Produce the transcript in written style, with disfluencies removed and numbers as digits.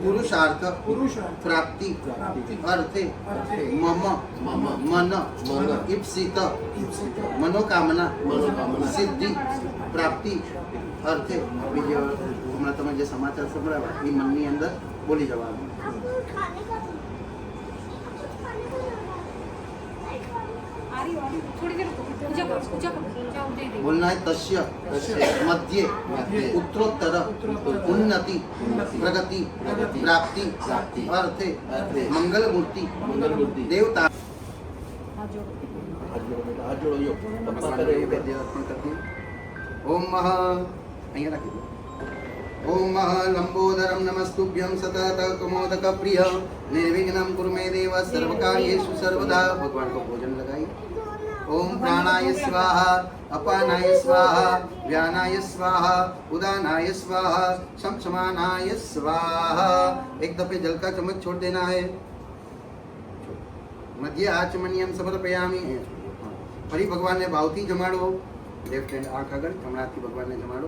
पुरुषार्थ प्राप्ति अर्थे मम मन ईप्सित मनोकामना सिद्धि प्राप्ति अर्थे बीजे हमણાં તમે જે સમાચાર સંભળાવ્યા એ મનની અંદર બોલી જવાનું. बोलना है तस्य मध्य उत्तरोत्तर उन्नति प्रगति प्राप्ति अर्थे मंगल मूर्ति देवता. ओम मह ओम मह लंबोदरम नमस्तुभ्यं सतत कमोदक प्रिय निर्विघ्नं कुरु मे देव सर्वकार्येषु सर्वदा. भगवान को भोजन लगाइए. ओम प्राणाय स्वाहा अपानाय स्वाहा व्यानाय स्वाहा उदानाय स्वाहा समसमानाय स्वाहा. एक दफे जल का चम्मच छोड़ देना है. मध्य आचमनियम समर्पयामि. फरी भगवान ने भावथी जमाड़ो. लेफ्ट हैंड आंख આગળ હમણાંથી ભગવાનને જમાડો.